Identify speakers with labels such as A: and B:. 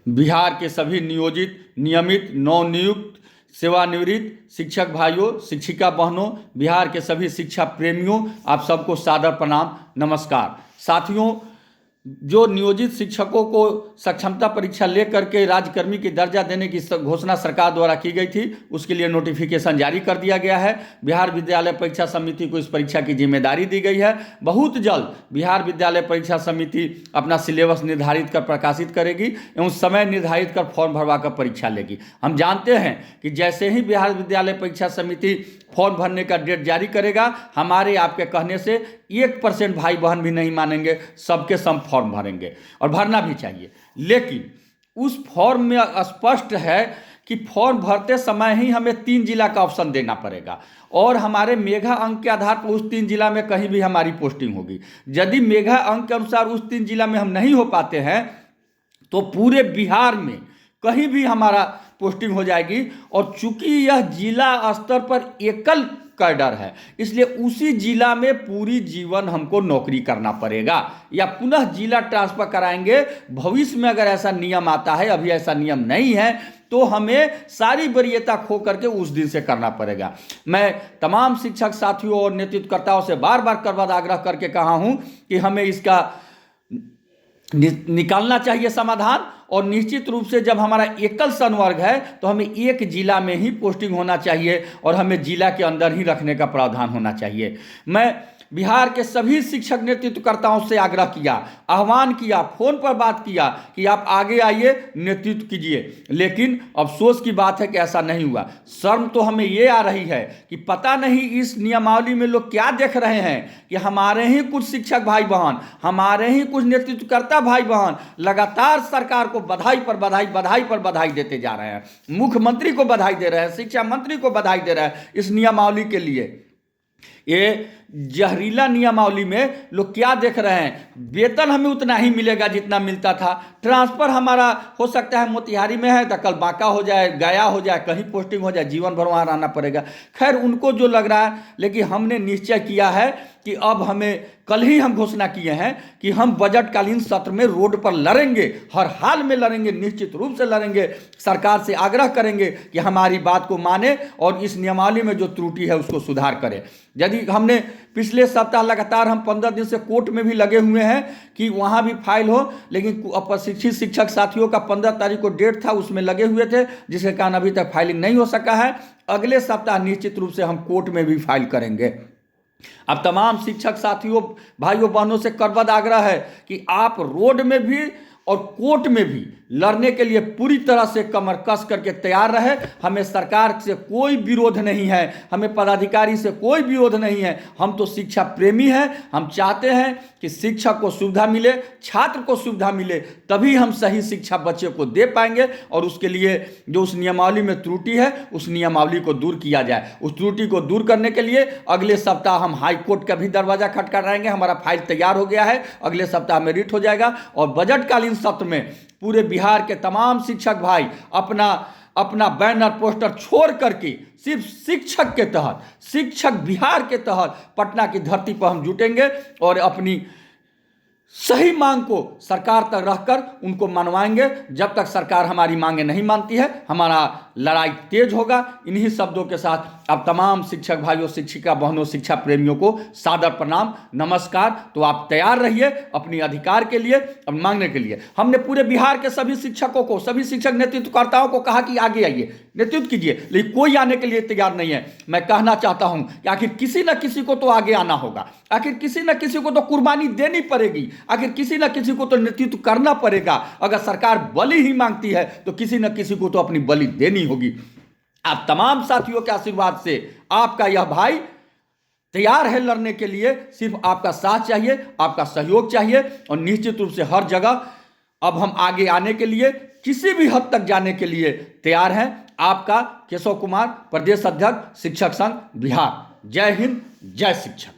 A: बिहार के सभी नियोजित, नियमित, नवनियुक्त, सेवानिवृत्त शिक्षक भाइयों, शिक्षिका बहनों, बिहार के सभी शिक्षा प्रेमियों, आप सबको सादर प्रणाम, नमस्कार। साथियों, जो नियोजित शिक्षकों को सक्षमता परीक्षा लेकर के राज्यकर्मी की दर्जा देने की घोषणा सरकार द्वारा की गई थी, उसके लिए नोटिफिकेशन जारी कर दिया गया है। बिहार विद्यालय परीक्षा समिति को इस परीक्षा की जिम्मेदारी दी गई है। बहुत जल्द बिहार विद्यालय परीक्षा समिति अपना सिलेबस निर्धारित कर प्रकाशित करेगी एवं समय निर्धारित कर फॉर्म भरवा कर परीक्षा लेगी। हम जानते हैं कि जैसे ही बिहार विद्यालय परीक्षा समिति फॉर्म भरने का डेट जारी करेगा, हमारे आपके कहने से 1% भाई बहन भी नहीं मानेंगे, सबके सब फॉर्म भरेंगे और भरना भी चाहिए। लेकिन उस फॉर्म में स्पष्ट है कि फॉर्म भरते समय ही हमें 3 जिला का ऑप्शन देना पड़ेगा और हमारे मेगा अंक के आधार पर उस 3 जिला में कहीं भी हमारी पोस्टिंग होगी। यदि मेगा अंक के अनुसार उस 3 जिला में हम नहीं हो पाते हैं तो पूरे बिहार में कहीं भी हमारा पोस्टिंग हो जाएगी। और चूंकि यह जिला स्तर पर एकल कैडर है, इसलिए उसी जिला में पूरी जीवन हमको नौकरी करना पड़ेगा या पुनः जिला ट्रांसफर कराएंगे। भविष्य में अगर ऐसा नियम आता है, अभी ऐसा नियम नहीं है, तो हमें सारी वरीयता खो करके उस दिन से करना पड़ेगा। मैं तमाम शिक्षक साथियों और नेतृत्वकर्ताओं से बार बार करबद्ध आग्रह करके कहा हूं कि हमें इसका निकालना चाहिए समाधान। और निश्चित रूप से जब हमारा एकल संवर्ग है तो हमें एक जिला में ही पोस्टिंग होना चाहिए और हमें जिला के अंदर ही रखने का प्रावधान होना चाहिए। मैं बिहार के सभी शिक्षक नेतृत्वकर्ताओं से आग्रह किया, आह्वान किया, फोन पर बात किया कि आप आगे आइए, नेतृत्व कीजिए। लेकिन अफसोस की बात है कि ऐसा नहीं हुआ। शर्म तो हमें ये आ रही है कि पता नहीं इस नियमावली में लोग क्या देख रहे हैं कि हमारे ही कुछ शिक्षक भाई बहन, हमारे ही कुछ नेतृत्वकर्ता भाई बहन लगातार सरकार को बधाई पर बधाई, बधाई पर बधाई देते जा रहे हैं। मुख्यमंत्री को बधाई दे रहे हैं, शिक्षा मंत्री को बधाई दे रहे हैं इस नियमावली के लिए। ये जहरीला नियमावली में लोग क्या देख रहे हैं, वेतन हमें उतना ही मिलेगा जितना मिलता था, ट्रांसफर हमारा हो सकता है मोतिहारी में है तो कल बांका हो जाए, गया हो जाए, कहीं पोस्टिंग हो जाए, जीवन भर वहाँ रहना पड़ेगा। खैर उनको जो लग रहा है, लेकिन हमने निश्चय किया है कि अब हमें, कल ही हम घोषणा किए हैं कि हम बजटकालीन सत्र में रोड पर लड़ेंगे, हर हाल में लड़ेंगे, निश्चित रूप से लड़ेंगे। सरकार से आग्रह करेंगे कि हमारी बात को माने और इस नियमावली में जो त्रुटि है उसको सुधार करें। यदि हमने पिछले सप्ताह लगातार हम 15 दिन से कोर्ट में भी लगे हुए हैं कि वहाँ भी फाइल हो, लेकिन प्रशिक्षित शिक्षक साथियों का 15 तारीख को डेट था, उसमें लगे हुए थे, जिसके कारण अभी तक फाइलिंग नहीं हो सका है। अगले सप्ताह निश्चित रूप से हम कोर्ट में भी फाइल करेंगे। अब तमाम शिक्षक साथियों, भाइयों बहनों से करबद्ध आग्रह है कि आप रोड में भी और कोर्ट में भी लड़ने के लिए पूरी तरह से कमर कस करके तैयार रहे। हमें सरकार से कोई विरोध नहीं है, हमें पदाधिकारी से कोई विरोध नहीं है। हम तो शिक्षा प्रेमी हैं। हम चाहते हैं कि शिक्षक को सुविधा मिले, छात्र को सुविधा मिले, तभी हम सही शिक्षा बच्चे को दे पाएंगे। और उसके लिए जो उस नियमावली में त्रुटि है, उस नियमावली को दूर किया जाए। उस त्रुटि को दूर करने के लिए अगले सप्ताह हम हाई कोर्ट का भी दरवाजा खटखटाएंगे। हमारा फाइल तैयार हो गया है, अगले सप्ताह में रिट हो जाएगा। और बजटकालीन सत्र में पूरे बिहार के तमाम शिक्षक भाई अपना बैनर पोस्टर छोड़ करके सिर्फ शिक्षक के तहत, शिक्षक बिहार के तहत पटना की धरती पर हम जुटेंगे और अपनी सही मांग को सरकार तक रखकर उनको मनवाएंगे। जब तक सरकार हमारी मांगे नहीं मानती है, हमारा लड़ाई तेज होगा। इन्हीं शब्दों के साथ अब तमाम शिक्षक भाइयों, शिक्षिका बहनों, शिक्षा प्रेमियों को सादर प्रणाम, नमस्कार। तो आप तैयार रहिए अपने अधिकार के लिए, अब मांगने के लिए। हमने पूरे बिहार के सभी शिक्षकों को, सभी शिक्षक नेतृत्वकर्ताओं को कहा कि आगे आइए, नेतृत्व कीजिए, लेकिन कोई आने के लिए तैयार नहीं है। मैं कहना चाहता हूं कि आखिर किसी न किसी को तो आगे आना होगा, आखिर किसी न किसी को तो कुर्बानी देनी पड़ेगी, आखिर किसी न किसी को तो नेतृत्व करना पड़ेगा। अगर सरकार बलि ही मांगती है तो किसी न किसी को तो अपनी बलि देनी होगी। आप तमाम साथियों के आशीर्वाद से आपका यह भाई तैयार है लड़ने के लिए। सिर्फ आपका साथ चाहिए, आपका सहयोग चाहिए। और निश्चित रूप से हर जगह अब हम आगे आने के लिए, किसी भी हद तक जाने के लिए तैयार हैं। आपका केशव कुमार, प्रदेश अध्यक्ष शिक्षक संघ बिहार। जय हिंद, जय शिक्षक।